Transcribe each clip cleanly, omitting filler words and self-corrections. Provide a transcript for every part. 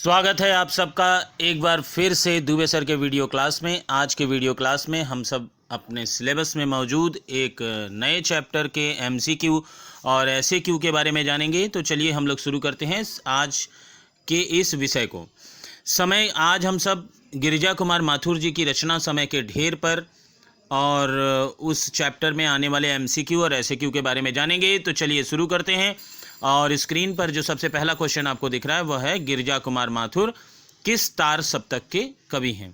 स्वागत है आप सबका एक बार फिर से दुबे सर के वीडियो क्लास में। आज के वीडियो क्लास में हम सब अपने सिलेबस में मौजूद एक नए चैप्टर के एमसीक्यू और एसएक्यू के बारे में जानेंगे। तो चलिए हम लोग शुरू करते हैं आज के इस विषय को। समय, आज हम सब गिरिजा कुमार माथुर जी की रचना समय के ढेर पर और उस चैप्टर में आने वाले एमसीक्यू और एसएक्यू के बारे में जानेंगे। तो चलिए शुरू करते हैं। और स्क्रीन पर जो सबसे पहला क्वेश्चन आपको दिख रहा है वह है, गिरिजा कुमार माथुर किस तार सप्तक के कवि हैं?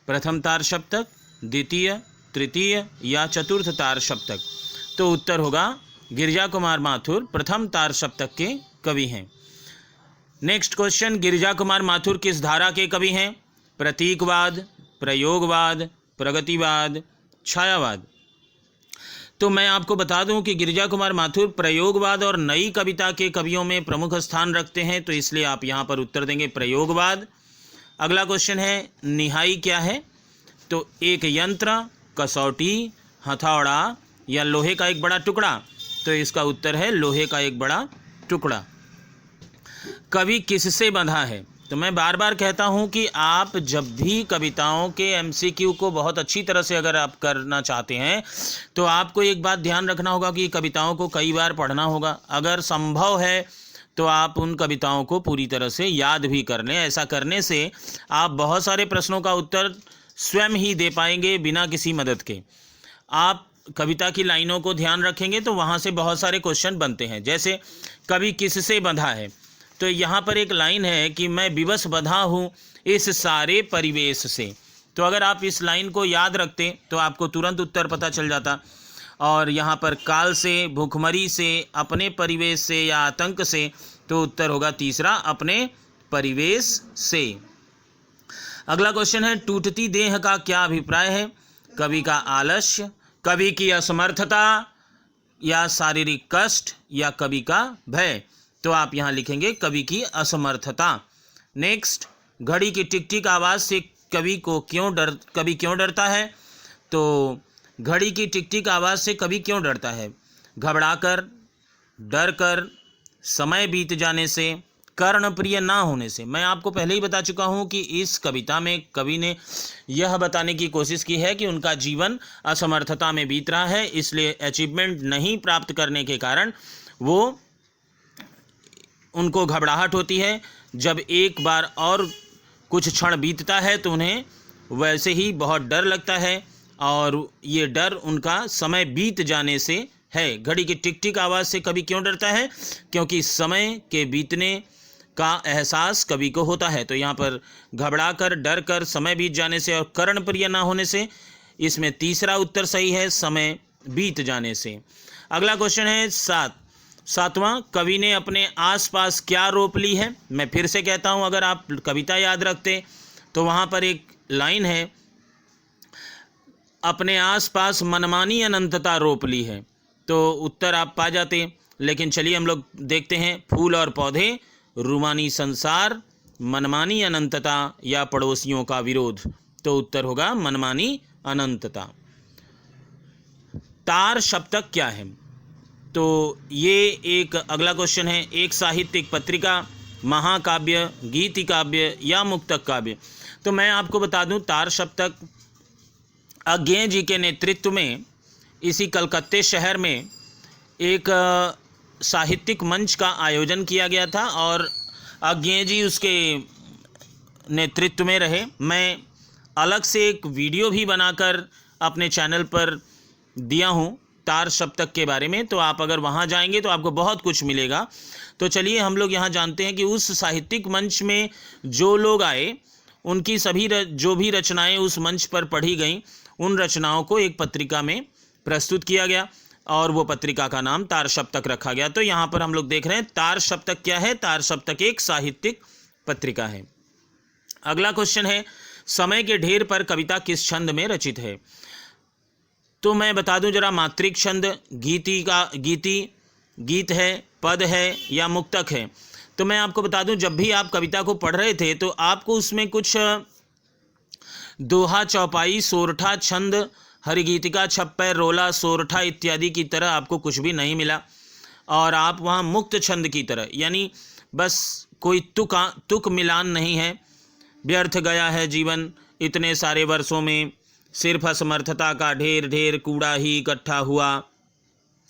प्रथम तार सप्तक, द्वितीय, तृतीय या चतुर्थ तार सप्तक? तो उत्तर होगा गिरिजा कुमार माथुर प्रथम तार सप्तक के कवि हैं। नेक्स्ट क्वेश्चन, गिरिजा कुमार माथुर किस धारा के कवि हैं? प्रतीकवाद, प्रयोगवाद, प्रगतिवाद, छायावाद? तो मैं आपको बता दूं कि गिरिजा कुमार माथुर प्रयोगवाद और नई कविता के कवियों में प्रमुख स्थान रखते हैं, तो इसलिए आप यहाँ पर उत्तर देंगे प्रयोगवाद। अगला क्वेश्चन है, निहाई क्या है? तो एक यंत्र, कसौटी, हथौड़ा या लोहे का एक बड़ा टुकड़ा? तो इसका उत्तर है लोहे का एक बड़ा टुकड़ा। कवि किससे बंधा है? तो मैं बार बार कहता हूं कि आप जब भी कविताओं के एमसीक्यू को बहुत अच्छी तरह से अगर आप करना चाहते हैं तो आपको एक बात ध्यान रखना होगा कि कविताओं को कई बार पढ़ना होगा। अगर संभव है तो आप उन कविताओं को पूरी तरह से याद भी कर लें। ऐसा करने से आप बहुत सारे प्रश्नों का उत्तर स्वयं ही दे पाएंगे बिना किसी मदद के। आप कविता की लाइनों को ध्यान रखेंगे तो वहाँ से बहुत सारे क्वेश्चन बनते हैं। जैसे कवि किससे बंधा है? तो यहाँ पर एक लाइन है कि मैं विवश बंधा हूँ इस सारे परिवेश से। तो अगर आप इस लाइन को याद रखते तो आपको तुरंत उत्तर पता चल जाता। और यहाँ पर काल से, भूखमरी से, अपने परिवेश से या आतंक से? तो उत्तर होगा तीसरा, अपने परिवेश से। अगला क्वेश्चन है, टूटती देह का क्या अभिप्राय है? कवि का आलस्य, कवि की असमर्थता या शारीरिक कष्ट या कवि का भय? तो आप यहाँ लिखेंगे कवि की असमर्थता। नेक्स्ट, घड़ी की टिक टिक आवाज़ से कवि क्यों डरता है? तो घड़ी की टिक टिक आवाज़ से कवि क्यों डरता है? घबराकर, डर कर, समय बीत जाने से, कर्णप्रिय ना होने से? मैं आपको पहले ही बता चुका हूँ कि इस कविता में कवि ने यह बताने की कोशिश की है कि उनका जीवन असमर्थता में बीत रहा है, इसलिए अचीवमेंट नहीं प्राप्त करने के कारण उनको घबराहट होती है। जब एक बार और कुछ क्षण बीतता है तो उन्हें वैसे ही बहुत डर लगता है और ये डर उनका समय बीत जाने से है। घड़ी की टिक टिक आवाज़ से कवि क्यों डरता है? क्योंकि समय के बीतने का एहसास कवि को होता है। तो यहाँ पर घबरा कर, डर कर, समय बीत जाने से और कर्णप्रिय ना होने से, इसमें तीसरा उत्तर सही है, समय बीत जाने से। अगला क्वेश्चन है सातवां, कवि ने अपने आसपास क्या रोप ली है? मैं फिर से कहता हूं, अगर आप कविता याद रखते तो वहां पर एक लाइन है, अपने आसपास मनमानी अनंतता रोप ली है। तो उत्तर आप पा जाते। लेकिन चलिए हम लोग देखते हैं, फूल और पौधे, रूमानी संसार, मनमानी अनंतता या पड़ोसियों का विरोध? तो उत्तर होगा मनमानी अनंतता। तार सप्तक क्या है? तो ये एक अगला क्वेश्चन है, एक साहित्यिक पत्रिका, महाकाव्य, गीति काव्य या मुक्तक काव्य? तो मैं आपको बता दूं, तार सप्तक अज्ञेय जी के नेतृत्व में इसी कलकत्ते शहर में एक साहित्यिक मंच का आयोजन किया गया था और अज्ञेय जी उसके नेतृत्व में रहे। मैं अलग से एक वीडियो भी बनाकर अपने चैनल पर दिया हूँ तार सप्तक के बारे में, तो आप अगर वहाँ जाएंगे तो आपको बहुत कुछ मिलेगा। तो चलिए हम लोग यहाँ जानते हैं कि उस साहित्यिक मंच में जो लोग आए उनकी सभी जो भी रचनाएं उस मंच पर पढ़ी गईं, उन रचनाओं को एक पत्रिका में प्रस्तुत किया गया और वो पत्रिका का नाम तार सप्तक रखा गया। तो यहाँ पर हम लोग देख रहे हैं तार सप्तक क्या है। तार सप्तक एक साहित्यिक पत्रिका है। अगला क्वेश्चन है, समय के ढेर पर कविता किस छंद में रचित है? तो मैं बता दूं जरा, मात्रिक छंद, गीत है, पद है या मुक्तक है? तो मैं आपको बता दूं, जब भी आप कविता को पढ़ रहे थे तो आपको उसमें कुछ दोहा, चौपाई, सोरठा, छंद, हरिगीतिका, छप्पर, रोला, सोरठा इत्यादि की तरह आपको कुछ भी नहीं मिला और आप वहाँ मुक्त छंद की तरह, यानी बस कोई तुक मिलान नहीं है। व्यर्थ गया है जीवन, इतने सारे वर्षों में सिर्फ असमर्थता का ढेर ढेर कूड़ा ही इकट्ठा हुआ।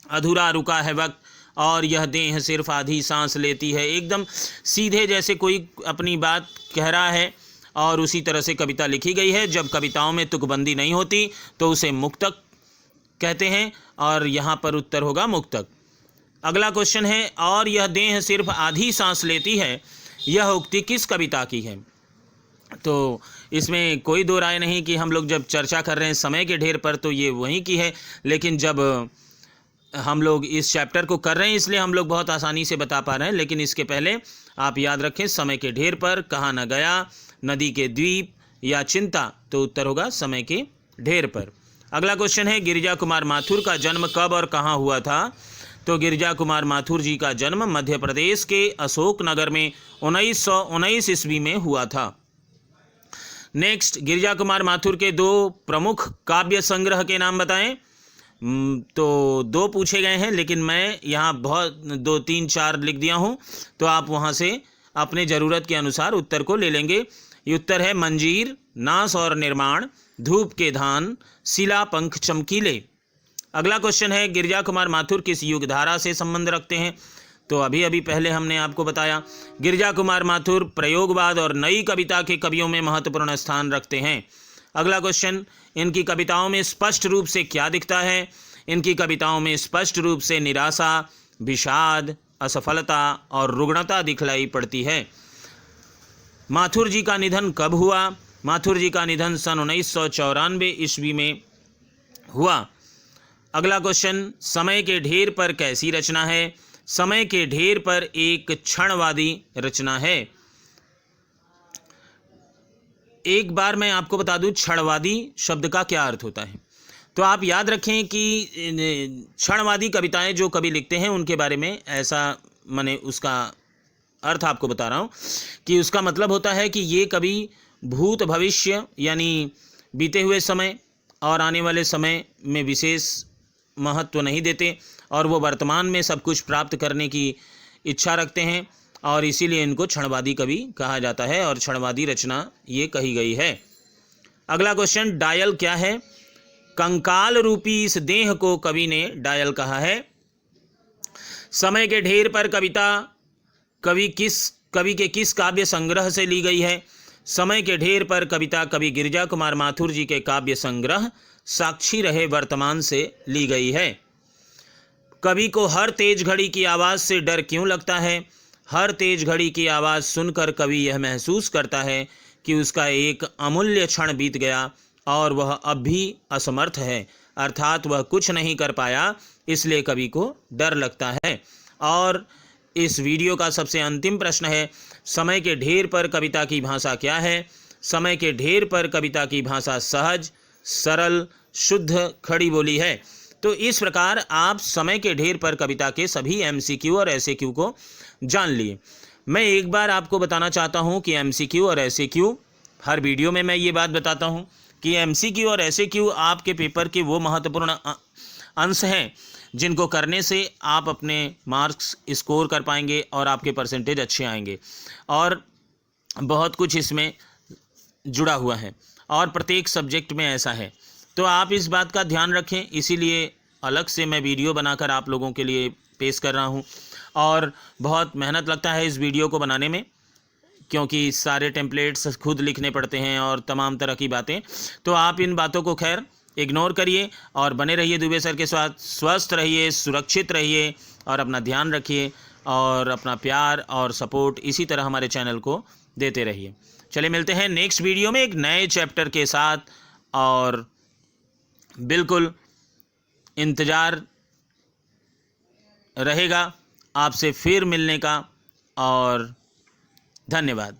अधूरा रुका है वक्त और यह देह सिर्फ आधी सांस लेती है। एकदम सीधे जैसे कोई अपनी बात कह रहा है और उसी तरह से कविता लिखी गई है। जब कविताओं में तुकबंदी नहीं होती तो उसे मुक्तक कहते हैं और यहाँ पर उत्तर होगा मुक्तक। अगला क्वेश्चन है, और यह देह सिर्फ आधी सांस लेती है, यह उक्ति किस कविता की है? तो इसमें कोई दो राय नहीं कि हम लोग जब चर्चा कर रहे हैं समय के ढेर पर तो ये वहीं की है, लेकिन जब हम लोग इस चैप्टर को कर रहे हैं इसलिए हम लोग बहुत आसानी से बता पा रहे हैं। लेकिन इसके पहले आप याद रखें, समय के ढेर पर, कहाँ न गया, नदी के द्वीप या चिंता, तो उत्तर होगा समय के ढेर पर। अगला क्वेश्चन है, गिरिजा कुमार माथुर का जन्म कब और कहाँ हुआ था? तो गिरिजा कुमार माथुर जी का जन्म मध्य प्रदेश के अशोक नगर में 1919 ईस्वी में हुआ था। नेक्स्ट, गिरिजा कुमार माथुर के दो प्रमुख काव्य संग्रह के नाम बताएं। तो दो पूछे गए हैं, लेकिन मैं यहाँ बहुत 2, 3, 4 लिख दिया हूँ, तो आप वहाँ से अपने ज़रूरत के अनुसार उत्तर को ले लेंगे। ये उत्तर है मंजीर, नाश और निर्माण, धूप के धान, शिला पंख चमकीले। अगला क्वेश्चन है, गिरिजा कुमार माथुर किस युग धारा से संबंध रखते हैं? तो अभी पहले हमने आपको बताया, गिरिजा कुमार माथुर प्रयोगवाद और नई कविता के कवियों में महत्वपूर्ण स्थान रखते हैं। अगला क्वेश्चन, इनकी कविताओं में स्पष्ट रूप से क्या दिखता है? इनकी कविताओं में स्पष्ट रूप से निराशा, विषाद, असफलता और रुग्णता दिखलाई पड़ती है। माथुर जी का निधन कब हुआ? माथुर जी का निधन सन 1994 ईस्वी में हुआ। अगला क्वेश्चन, समय के ढेर पर कैसी रचना है? समय के ढेर पर एक क्षणवादी रचना है। एक बार मैं आपको बता दूं, क्षणवादी शब्द का क्या अर्थ होता है। तो आप याद रखें कि क्षणवादी कविताएं जो कवि लिखते हैं उनके बारे में ऐसा, मैंने उसका अर्थ आपको बता रहा हूँ कि उसका मतलब होता है कि ये कवि भूत भविष्य यानी बीते हुए समय और आने वाले समय में विशेष महत्व नहीं देते और वो वर्तमान में सब कुछ प्राप्त करने की इच्छा रखते हैं और इसीलिए इनको क्षणवादी कवि कहा जाता है और क्षणवादी रचना ये कही गई है। अगला क्वेश्चन, डायल क्या है? कंकाल रूपी इस देह को कवि ने डायल कहा है। समय के ढेर पर कविता कवि के किस काव्य संग्रह से ली गई है? समय के ढेर पर कविता कवि गिरिजा कुमार माथुर जी के काव्य संग्रह साक्षी रहे वर्तमान से ली गई है। कवि को हर तेज घड़ी की आवाज़ से डर क्यों लगता है? हर तेज घड़ी की आवाज़ सुनकर कवि यह महसूस करता है कि उसका एक अमूल्य क्षण बीत गया और वह अब भी असमर्थ है, अर्थात वह कुछ नहीं कर पाया, इसलिए कवि को डर लगता है। और इस वीडियो का सबसे अंतिम प्रश्न है, समय के ढेर पर कविता की भाषा क्या है? समय के ढेर पर कविता की भाषा सहज, सरल, शुद्ध, खड़ी बोली है। तो इस प्रकार आप समय के ढेर पर कविता के सभी MCQ और SAQ को जान लिए। मैं एक बार आपको बताना चाहता हूं कि MCQ और SAQ, हर वीडियो में मैं ये बात बताता हूं कि MCQ और SAQ आपके पेपर के वो महत्वपूर्ण अंश हैं जिनको करने से आप अपने मार्क्स स्कोर कर पाएंगे और आपके परसेंटेज अच्छे आएंगे। और बहुत कुछ इसमें जुड़ा हुआ है और प्रत्येक सब्जेक्ट में ऐसा है, तो आप इस बात का ध्यान रखें। इसीलिए अलग से मैं वीडियो बनाकर आप लोगों के लिए पेश कर रहा हूं और बहुत मेहनत लगता है इस वीडियो को बनाने में, क्योंकि सारे टेम्पलेट्स खुद लिखने पड़ते हैं और तमाम तरह की बातें। तो आप इन बातों को खैर इग्नोर करिए और बने रहिए दुबे सर के साथ। स्वस्थ रहिए, सुरक्षित रहिए और अपना ध्यान रखिए और अपना प्यार और सपोर्ट इसी तरह हमारे चैनल को देते रहिए। चलिए मिलते हैं नेक्स्ट वीडियो में एक नए चैप्टर के साथ, और बिल्कुल इंतज़ार रहेगा आपसे फिर मिलने का। और धन्यवाद।